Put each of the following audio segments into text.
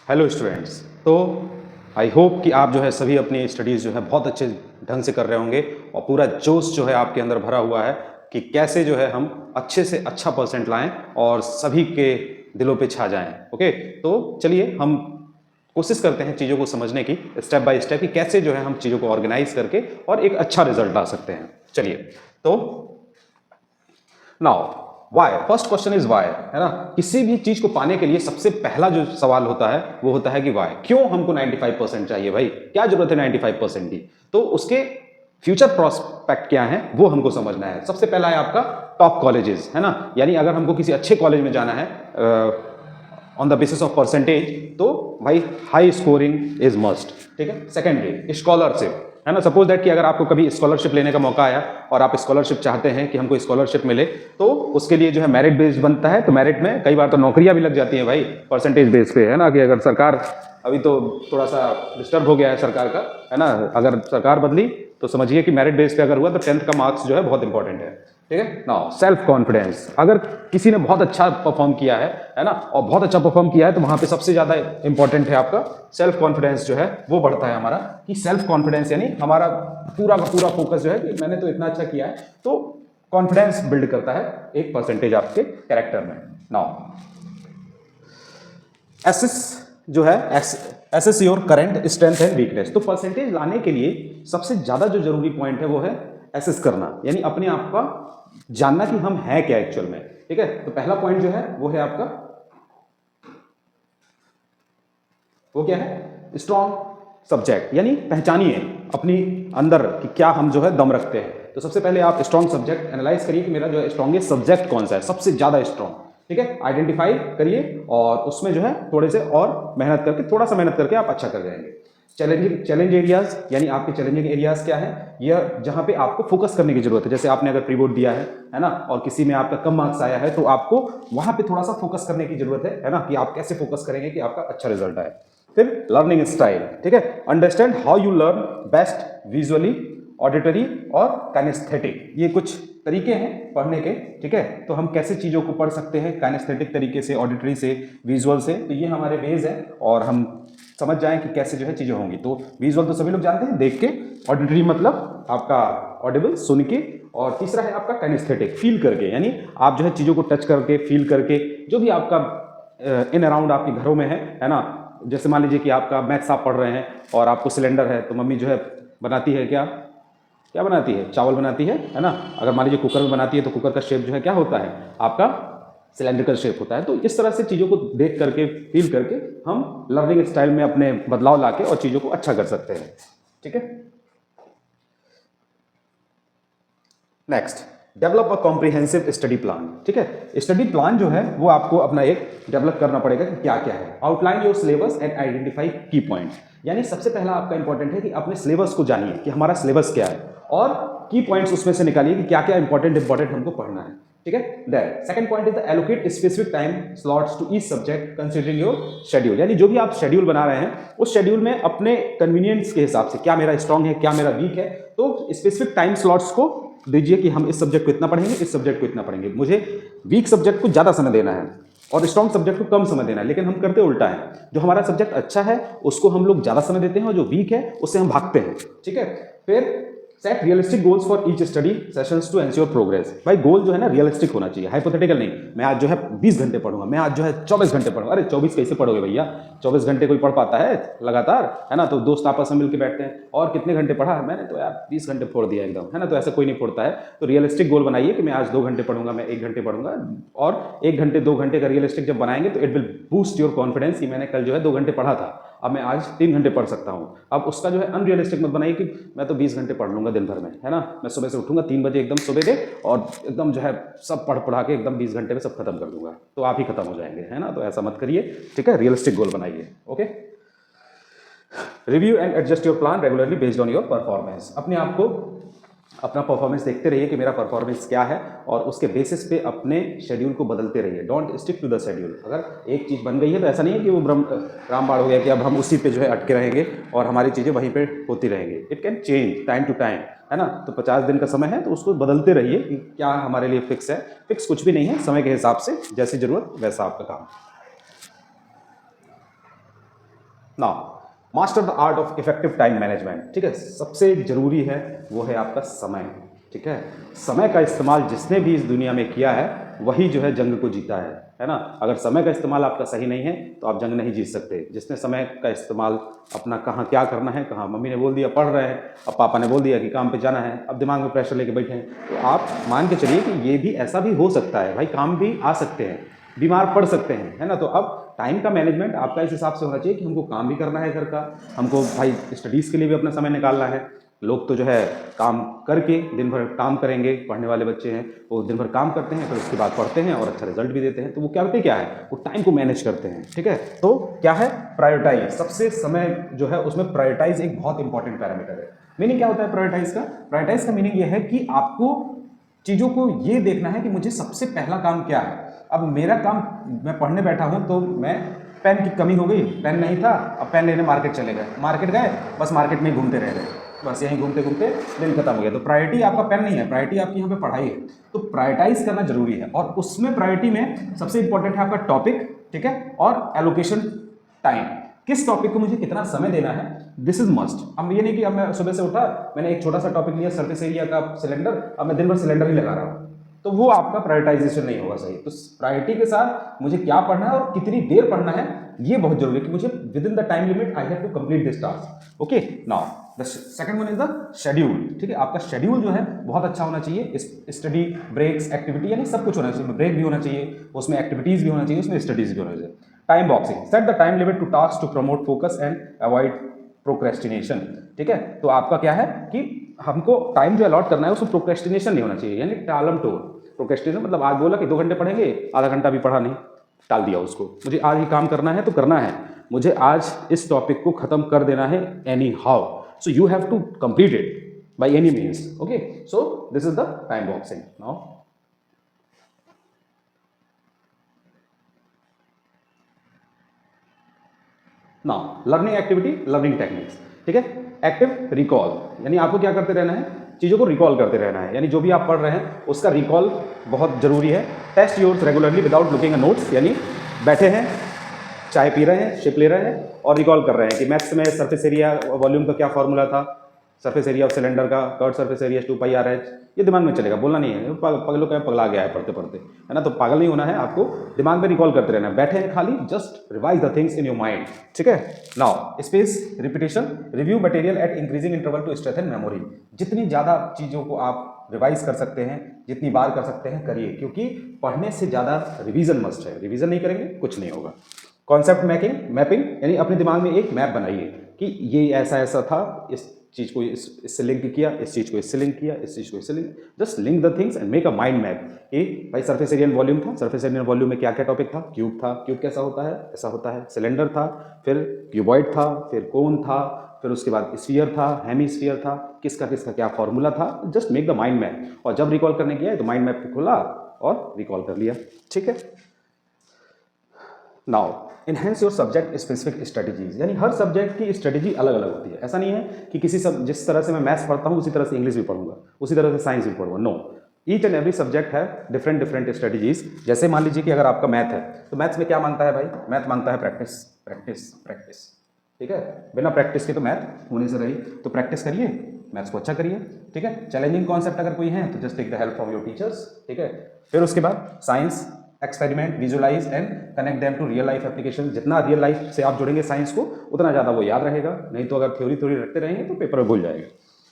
Hello students. तो आई hope कि आप जो है सभी अपनी स्टडीज़ जो है बहुत अच्छे ढंग से कर रहे होंगे और पूरा जोश जो है आपके अंदर भरा हुआ है कि कैसे जो है हम अच्छे से अच्छा परसेंट लाएं और सभी के दिलों पे छा जाएं। ओके, तो चलिए हम कोशिश करते हैं चीज़ों को समझने की स्टेप बाय स्टेप कि कैसे जो है हम चीज़ों को ऑर्गेनाइज करके और एक अच्छा रिजल्ट ला सकते हैं। चलिए, तो now why, first question is why, है ना। किसी भी चीज को पाने के लिए सबसे पहला जो सवाल होता है वो होता है कि वाई, क्यों हमको 95% चाहिए भाई, क्या जरूरत है 95% की। तो उसके फ्यूचर प्रोस्पेक्ट क्या है वो हमको समझना है। सबसे पहला है आपका टॉप कॉलेजेस, है ना, यानी अगर हमको किसी अच्छे कॉलेज में जाना है on the basis of percentage, तो भाई हाई स्कोरिंग इज मस्ट। ठीक है। सेकेंडरी स्कॉलरशिप, है ना। सपोज दैट कि अगर आपको कभी स्कॉलरशिप लेने का मौका आया और आप स्कॉलरशिप चाहते हैं कि हमको स्कॉलरशिप मिले, तो उसके लिए जो है मेरिट बेस्ड बनता है। तो मेरिट में कई बार तो नौकरियां भी लग जाती हैं भाई परसेंटेज बेस पे, है ना। कि अगर सरकार, अभी तो थोड़ा सा डिस्टर्ब हो गया है सरकार का, है ना, अगर सरकार बदली तो समझिए कि मेरिट बेस पे अगर हुआ तो 10th का मार्क्स जो है बहुत इंपॉर्टेंट है। ठीक है। नाउ सेल्फ कॉन्फिडेंस, अगर किसी ने बहुत अच्छा परफॉर्म किया है ना, और बहुत अच्छा परफॉर्म किया है तो वहां पे सबसे ज्यादा इंपॉर्टेंट है आपका सेल्फ कॉन्फिडेंस जो है वो बढ़ता है हमारा। कि सेल्फ कॉन्फिडेंस यानी हमारा पूरा का पूरा फोकस जो है कि मैंने तो इतना अच्छा किया है, तो कॉन्फिडेंस बिल्ड करता है एक परसेंटेज आपके कैरेक्टर में। नाउ एसेस जो है, assess your current strength and weakness. तो परसेंटेज लाने के लिए सबसे ज्यादा जो जरूरी पॉइंट है वो है एसेस करना, यानी अपने आप का जानना कि हम हैं क्या एक्चुअल में। ठीक है। तो पहला पॉइंट जो है वो है आपका, वो क्या है, स्ट्रॉन्ग सब्जेक्ट, यानी पहचानिए अपनी अंदर कि क्या हम जो है दम रखते हैं। तो सबसे पहले आप स्ट्रॉन्ग सब्जेक्ट एनालाइज करिए कि मेरा जो है स्ट्रॉन्गेस्ट सब्जेक्ट कौन सा है, सबसे ज्यादा स्ट्रॉन्ग। ठीक है। आइडेंटिफाई करिए और उसमें जो है थोड़े से और मेहनत करके, थोड़ा सा मेहनत करके आप अच्छा कर जाएंगे। चैलेंज एरियाज, यानी आपके चैलेंजिंग एरियाज क्या है, यह जहां पे आपको फोकस करने की जरूरत है। जैसे आपने अगर प्री बोर्ड दिया है ना, और किसी में आपका कम मार्क्स आया है, तो आपको वहां पे थोड़ा सा फोकस करने की जरूरत है ना, कि आप कैसे फोकस करेंगे कि आपका अच्छा रिजल्ट आए। फिर लर्निंग स्टाइल, ठीक है, understand how you learn best, visually, auditory और काइनेस्थेटिक। ये कुछ तरीके हैं पढ़ने के। ठीक है। तो हम कैसे चीजों को पढ़ सकते हैं काइनेस्थेटिक तरीके से, ऑडिटरी से, विजुअल से, तो ये हमारे वेज है और हम समझ जाएं कि कैसे जो है चीजें होंगी। तो विजुअल तो सभी लोग जानते हैं, देख के। ऑडिटरी मतलब आपका ऑडिबल, सुन के। और तीसरा है आपका काइनेस्थेटिक, फील करके, यानी आप जो है चीजों को टच करके, फील करके, जो भी आपका इन अराउंड आपके घरों में है ना। जैसे मान लीजिए कि आपका मैथ्स आप पढ़ रहे हैं और आपको सिलेंडर है, तो मम्मी जो है बनाती है क्या, क्या बनाती है, चावल बनाती है ना। अगर मान लीजिए कुकर में बनाती है तो कुकर का शेप जो है क्या होता है, आपका सिलेंड्रिकल शेप होता है। तो इस तरह से चीज़ों को देख करके, फील करके हम लर्निंग स्टाइल में अपने बदलाव लाके और चीज़ों को अच्छा कर सकते हैं। ठीक है। Next, develop a comprehensive study plan. ठीक है। स्टडी प्लान जो है वो आपको अपना एक डेवलप करना पड़ेगा कि क्या क्या है। Outline your syllabus and identify की पॉइंट, यानी सबसे पहला आपका इंपॉर्टेंट है कि अपने सिलेबस को जानिए कि हमारा सिलेबस क्या है, और की पॉइंट्स उसमें से निकालिए कि क्या क्या इंपॉर्टेंट हमको पढ़ना है। ठीक है। Then second point is the allocate specific time slots to each subject considering your schedule, यानी जो भी आप शेड्यूल बना रहे हैं उस शेड्यूल में अपने कन्वीनियंस के हिसाब से, क्या मेरा स्ट्रांग है, क्या मेरा वीक है, तो स्पेसिफिक टाइम स्लॉट्स को दीजिए कि हम इस सब्जेक्ट को इतना पढ़ेंगे, इस सब्जेक्ट को इतना पढ़ेंगे। मुझे वीक सब्जेक्ट को ज्यादा समय देना है और स्ट्रॉन्ग सब्जेक्ट को कम समय देना है, लेकिन हम करते उल्टा है। जो हमारा सब्जेक्ट अच्छा है उसको हम लोग ज्यादा समय देते हैं और जो वीक है उससे हम भागते हैं। ठीक है। फिर set realistic goals for each study sessions to ensure progress. भाई गोल जो है ना रियलिस्टिक होना चाहिए, हाइपोथेटिकल नहीं। मैं आज जो है 20 घंटे पढ़ूंगा, मैं आज जो है 24 घंटे पढ़ूंगा। अरे 24 कैसे पढ़ोगे भैया, 24 घंटे कोई पढ़ पाता है लगातार, है ना। तो दोस्त आपस में मिलकर बैठते हैं और कितने घंटे पढ़ा है, मैंने तो यार 20 घंटे फोड़ दिया एकदम, है ना। तो ऐसा कोई नहीं फोड़ता है। तो रियलिस्टिक गोल बनाइए कि मैं आज 2 घंटे पढ़ूंगा, मैं 1 घंटे पढ़ूंगा, और 1 घंटे 2 घंटे का रियलिस्टिक जब बनाएंगे तो it will boost your confidence कि मैंने कल जो है 2 घंटे पढ़ा था, अब मैं आज 3 घंटे पढ़ सकता हूँ। अब उसका जो है अनरियलिस्टिक मत बनाइए कि मैं तो 20 घंटे पढ़ लूंगा दिन भर में, है ना। मैं सुबह से उठूंगा 3 बजे एकदम सुबह के और एकदम जो है सब पढ़ा के एकदम 20 घंटे में सब खत्म कर दूंगा, तो आप ही खत्म हो जाएंगे, है ना। तो ऐसा मत करिए। ठीक है। रियलिस्टिक गोल बनाइए। Okay. Review and adjust your plan regularly based on your performance. अपने आप को, अपना परफॉर्मेंस देखते रहिए कि मेरा परफॉर्मेंस क्या है, और उसके बेसिस पे अपने शेड्यूल को बदलते रहिए। Don't stick to the schedule. अगर एक चीज़ बन गई है तो ऐसा नहीं है कि वो रामबाण हो गया कि अब हम उसी पे जो है अटके रहेंगे और हमारी चीज़ें वहीं पे होती रहेंगी। It can change time to time, है ना। तो 50 दिन का समय है तो उसको बदलते रहिए कि क्या हमारे लिए फिक्स है। फिक्स कुछ भी नहीं है, समय के हिसाब से जैसी जरूरत वैसा आपका काम। Now master the art of effective time management, ठीक है, सबसे जरूरी है वो है आपका समय, ठीक है। समय का इस्तेमाल जिसने भी इस दुनिया में किया है वही जो है जंग को जीता है ना। अगर समय का इस्तेमाल आपका सही नहीं है तो आप जंग नहीं जीत सकते। जिसने समय का इस्तेमाल अपना कहाँ क्या करना है, कहाँ मम्मी ने बोल दिया पढ़ रहे हैं, अब पापा ने बोल दिया कि काम पे जाना है, अब दिमाग में प्रेशर लेके बैठे हैं, तो आप मान के चलिए कि ये भी ऐसा भी हो सकता है भाई, काम भी आ सकते हैं, बीमार पड़ सकते हैं, है ना। तो अब टाइम का मैनेजमेंट आपका इस हिसाब से होना चाहिए कि हमको काम भी करना है घर का, हमको भाई स्टडीज़ के लिए भी अपना समय निकालना है। लोग तो जो है काम करके दिन भर काम करेंगे, पढ़ने वाले बच्चे हैं वो दिन भर काम करते हैं, फिर उसके बाद पढ़ते हैं और अच्छा रिजल्ट भी देते हैं, तो वो करते क्या है, वो टाइम को मैनेज करते हैं, ठीक है। तो क्या है, प्रायोरिटाइज, सबसे समय जो है उसमें प्रायोरिटाइज एक बहुत इंपॉर्टेंट पैरामीटर है। मीनिंग क्या होता है प्रायोरिटाइज का? प्रायोरिटाइज का मीनिंग ये है कि आपको चीज़ों को ये देखना है कि मुझे सबसे पहला काम क्या है। अब मेरा काम, मैं पढ़ने बैठा हूँ तो मैं, पेन की कमी हो गई, पेन नहीं था, अब पेन लेने मार्केट चले गए, मार्केट गए, बस मार्केट में ही घूमते रह गए, बस यहीं घूमते घूमते दिन खत्म हो गया। तो प्रायोरिटी आपका पेन नहीं है, प्रायोरिटी आपकी यहाँ पे पढ़ाई है। तो प्रायोरिटाइज करना जरूरी है, और उसमें प्रायोरिटी में सबसे इंपॉर्टेंट है आपका टॉपिक, ठीक है, और एलोकेशन टाइम, किस टॉपिक को मुझे कितना समय देना है, दिस इज मस्ट। अब ये नहीं कि अब मैं सुबह से उठा, मैंने एक छोटा सा टॉपिक लिया सरफेस एरिया का सिलेंडर, अब मैं दिन भर सिलेंडर ही लगा रहा हूँ, तो वो आपका प्रायोरिटाइजेशन नहीं होगा सही। तो प्रायोरिटी के साथ मुझे क्या पढ़ना है और कितनी देर पढ़ना है, ये बहुत जरूरी है कि मुझे within the time limit I have to complete this task. Okay, now the second one is the schedule, ठीक है। आपका शेड्यूल जो है बहुत अच्छा होना चाहिए, स्टडी, ब्रेक्स, एक्टिविटी, यानी सब कुछ होना चाहिए, ब्रेक भी होना चाहिए, उसमें एक्टिविटीज भी होना चाहिए, उसमें स्टडीज भी होना चाहिए। Time boxing, set the time limit to task to promote focus and avoid procrastination, ठीक है। तो आपका क्या है कि हमको टाइम जो अलॉट करना है उसमें प्रोक्रेस्टिनेशन नहीं होना चाहिए, यानी टालम टोल। प्रोक्रेस्टिनेशन मतलब आज बोला कि 2 घंटे पढ़ेंगे, आधा घंटा भी पढ़ा नहीं, टाल दिया उसको। मुझे आज ही काम करना है तो करना है, मुझे आज इस टॉपिक को खत्म कर देना है anyhow, so you have to complete it by any means. Okay, so this is the time boxing. Now learning activity, learning techniques, ठीक है। एक्टिव रिकॉल, यानी आपको क्या करते रहना है, चीज़ों को रिकॉल करते रहना है, यानी जो भी आप पढ़ रहे हैं उसका रिकॉल बहुत जरूरी है। Test yours regularly without looking at notes, यानी बैठे हैं, चाय पी रहे हैं, शिप ले रहे हैं और रिकॉल कर रहे हैं कि मैथ्स में सरफेस एरिया वॉल्यूम का क्या फॉर्मूला था, सरफेस एरिया ऑफ सिलेंडर का कर्व सरफेस एरिया 2πr/h, ये दिमाग में चलेगा, बोलना नहीं है। पगलों का पगला गया है पढ़ते पढ़ते, है ना। तो पागल नहीं होना है, आपको दिमाग में रिकॉल करते रहना है, बैठे हैं खाली, just revise the things in your mind, ठीक है। Now space repetition, review material at increasing interval to strengthen memory. जितनी ज़्यादा चीज़ों को आप रिवाइज कर सकते हैं, जितनी बार कर सकते हैं करिए, क्योंकि पढ़ने से ज़्यादा रिविजन मस्ट है, रिविजन नहीं करेंगे कुछ नहीं होगा। कॉन्सेप्ट मैपिंग, यानी अपने दिमाग में एक मैप बनाइए कि ये ऐसा ऐसा था, इस चीज़ को इससे लिंक किया, इस चीज़ को इससे लिंक किया, इस चीज़ को इससे link, just link the things and make a mind map कि भाई सरफेस एरिया वॉल्यूम था, सरफेस एरिया वॉल्यूम में क्या क्या टॉपिक था, क्यूब था, क्यूब कैसा होता है, ऐसा होता है, सिलेंडर था, फिर क्यूबॉइड था, फिर कोन था, फिर उसके बाद स्फीयर था, हेमीस्फीयर था, किसका किसका क्या फॉर्मूला था, just make the mind map. और जब रिकॉल करने गया तो माइंड मैप खोला और रिकॉल कर लिया, ठीक है। Now enhance your subject specific strategies, यानी हर सब्जेक्ट की स्ट्रेटजी अलग अलग होती है। ऐसा नहीं है कि जिस तरह से मैं मैथ्स पढ़ता हूँ उसी तरह से इंग्लिश भी पढ़ूंगा, उसी तरह से साइंस भी पढ़ूंगा, no. Each and every subject है डिफरेंट स्ट्रेटजीज। जैसे मान लीजिए कि अगर आपका मैथ है तो मैथ्स में क्या मांगता है भाई, मैथ मांगता है प्रैक्टिस प्रैक्टिस प्रैक्टिस, ठीक है। बिना प्रैक्टिस के तो मैथ होने से रही, तो प्रैक्टिस करिए, मैथ्स को अच्छा करिए, ठीक है। चैलेंजिंग कॉन्सेप्ट अगर कोई है तो just take the help from your teachers, ठीक है। फिर उसके बाद science, experiment, visualize and connect them to real life application. जितना रियल लाइफ से आप जुड़ेंगे साइंस को उतना ज़्यादा वो याद रहेगा, नहीं तो अगर थ्योरी रखते रहेंगे तो पेपर में भूल जाएगा।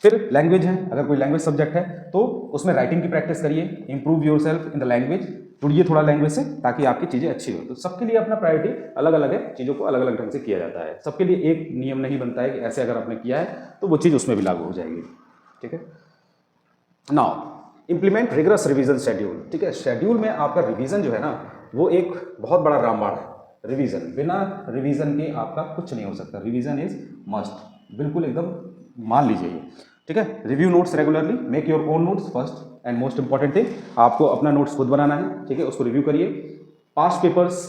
फिर लैंग्वेज है, अगर कोई लैंग्वेज सब्जेक्ट है तो उसमें राइटिंग की प्रैक्टिस करिए, improve your self in the language, जुड़िए थोड़ा लैंग्वेज से ताकि आपकी चीज़ें अच्छी हो। तो सबके लिए अपना प्रायोरिटी अलग अलग है, चीज़ों को अलग अलग ढंग से किया जाता है, सबके लिए एक नियम नहीं बनता है कि ऐसे अगर आपने किया है तो वो चीज़ उसमें भी लागू हो जाएगी, ठीक है। Now implement rigorous revision schedule, ठीक है। शेड्यूल में आपका रिवीजन जो है ना वो एक बहुत बड़ा रामबाण है। रिवीजन, बिना रिवीजन के आपका कुछ नहीं हो सकता, रिवीजन इज मस्ट, बिल्कुल एकदम मान लीजिए, ठीक है। Review notes regularly, make your own notes first and most important thing, आपको अपना नोट्स खुद बनाना है, ठीक है, उसको रिव्यू करिए। पास्ट पेपर्स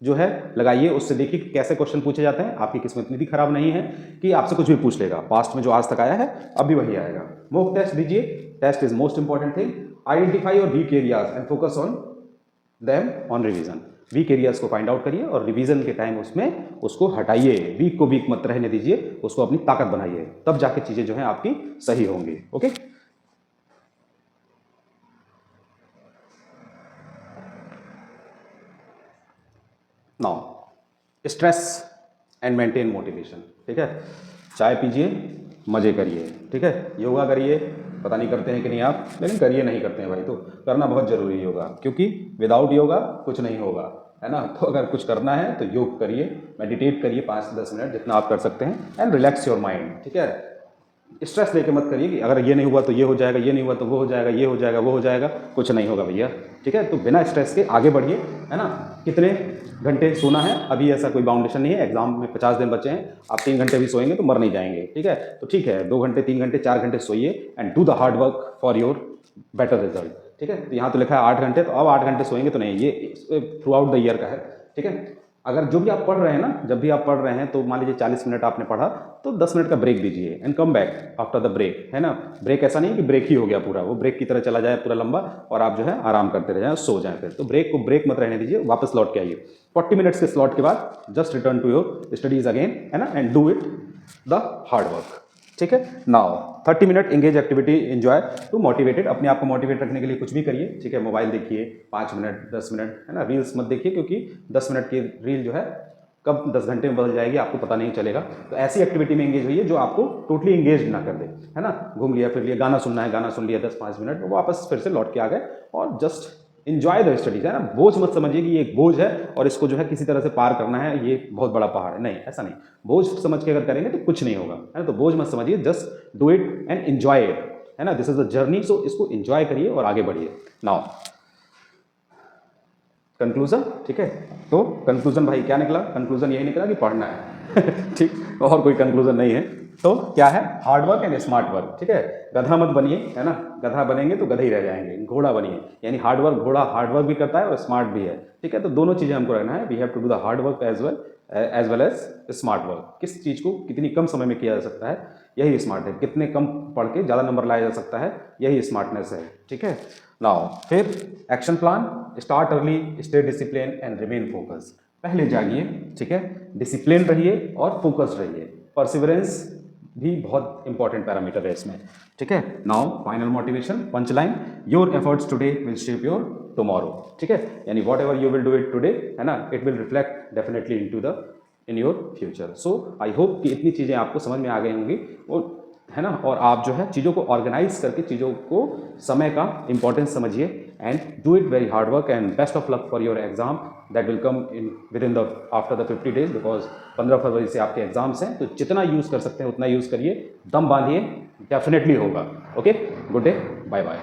जो है लगाइए, उससे देखिए कि कैसे क्वेश्चन पूछे जाते हैं। आपकी किस्मत इतनी खराब नहीं है कि आपसे कुछ भी पूछ लेगा, पास्ट में जो आज तक आया है अब भी वही आएगा। मॉक टेस्ट दीजिए, test is most important thing. Identify your weak areas and focus on them on revision. Weak areas को फाइंड आउट करिए और रिवीजन के टाइम उसमें उसको हटाइए, वीक को वीक मत रहने दीजिए, उसको अपनी ताकत बनाइए, तब जाके चीजें जो है आपकी सही होंगी। Okay, now stress and maintain motivation. ठीक है, चाय पीजिए, मजे करिए, ठीक है, योगा करिए, पता नहीं करते हैं कि नहीं आप, लेकिन करिए, नहीं करते हैं भाई तो करना बहुत जरूरी है योगा, क्योंकि विदाउट योगा कुछ नहीं होगा, है ना। तो अगर कुछ करना है तो योग करिए, मेडिटेट करिए 5 से 10 मिनट जितना आप कर सकते हैं, एंड रिलैक्स योर माइंड। ठीक है, स्ट्रेस लेके मत करिए कि अगर ये नहीं हुआ तो ये हो जाएगा, ये नहीं हुआ तो वो हो जाएगा, ये हो जाएगा, वो हो जाएगा, कुछ नहीं होगा भैया। ठीक है, तो बिना स्ट्रेस के आगे बढ़िए, है ना। कितने घंटे सोना है अभी ऐसा कोई बाउंडेशन नहीं है, एग्जाम में 50 दिन बचे हैं, आप 3 घंटे भी सोएंगे तो मर नहीं जाएंगे। ठीक है, तो ठीक है 2 घंटे 3 घंटे 4 घंटे सोइए and do the hard work for your better result. ठीक है, तो यहाँ तो लिखा है 8 घंटे, तो अब 8 घंटे सोएंगे तो नहीं, ये थ्रू आउट द ईयर का है। ठीक है, अगर जो भी आप पढ़ रहे हैं ना, जब भी आप पढ़ रहे हैं तो मान लीजिए 40 मिनट आपने पढ़ा तो 10 मिनट का ब्रेक दीजिए and come back after the break, है ना। ब्रेक ऐसा नहीं है कि ब्रेक ही हो गया पूरा, वो ब्रेक की तरह चला जाए पूरा लंबा और आप जो है आराम करते रह जाए, सो जाए। फिर तो ब्रेक को ब्रेक मत रहने दीजिए, वापस लौट के आइए 40 मिनट्स के स्लॉट के बाद, just return to your studies again, है ना, and do it the hard work. ठीक है, now 30 minute engage activity enjoy to motivated, अपने आप को मोटिवेट रखने के लिए कुछ भी करिए। ठीक है, मोबाइल देखिए 5 मिनट 10 मिनट, है ना, रील्स मत देखिए, क्योंकि 10 मिनट की रील जो है कब 10 घंटे में बदल जाएगी आपको पता नहीं चलेगा। तो ऐसी एक्टिविटी में एंगेज होइए जो आपको टोटली एंगेज ना कर दे, है ना। घूम लिया फिर लिया, गाना सुनना है गाना सुन लिया 10-5 मिनट, वापस फिर से लौट के आ गए और जस्ट इंजॉय द स्टडीज, है ना। बोझ मत समझिए कि ये एक बोझ है और इसको जो है किसी तरह से पार करना है, ये बहुत बड़ा पहाड़ है, नहीं, ऐसा नहीं। बोझ समझ के अगर करेंगे तो कुछ नहीं होगा, है ना। तो बोझ मत समझिए, just do it and enjoy it, है ना। दिस इज द जर्नी, सो इसको एंजॉय करिए और आगे बढ़िए। Now conclusion. ठीक है, तो कंक्लूजन भाई क्या निकला? कंक्लूजन यही निकला कि पढ़ना है। ठीक, और कोई कंक्लूजन नहीं है। तो क्या है? Hard work and smart work. ठीक है, गधा मत बनिए, है ना। गधा बनेंगे तो गधे ही रह जाएंगे, घोड़ा बनिए, यानी हार्ड वर्क, घोड़ा हार्ड वर्क भी करता है और स्मार्ट भी है। ठीक है, तो दोनों चीजें हमको रखना है। We have to do the hard work as well as smart work. किस चीज को कितनी कम समय में किया जा सकता है, यही स्मार्ट है। कितने कम पढ़ के ज़्यादा नंबर लाया जा सकता है, यही स्मार्टनेस है। ठीक है, नाउ फिर action plan, start early, stay discipline and remain focus. पहले जागिए, ठीक है, डिसिप्लिन रहिए और फोकस रहिए। परसिवरेंस भी बहुत इंपॉर्टेंट पैरामीटर है इसमें। ठीक है, now final motivation, punch line, your efforts today will shape your tomorrow. ठीक है, यानी whatever you will do it today, है ना, it will reflect definitely in your future. So I hope कि इतनी चीज़ें आपको समझ में आ गई होंगी, और है ना, और आप जो है चीज़ों को ऑर्गेनाइज करके चीज़ों को समय का इंपॉर्टेंस समझिए and do it very hard work and best of luck for your exam that will come in with in the after the 50 days, because 15 फरवरी से आपके एग्जाम्स हैं। तो जितना यूज़ कर सकते हैं उतना यूज़ करिए, दम बांधिए, डेफिनेटली होगा। Okay, good day, bye bye.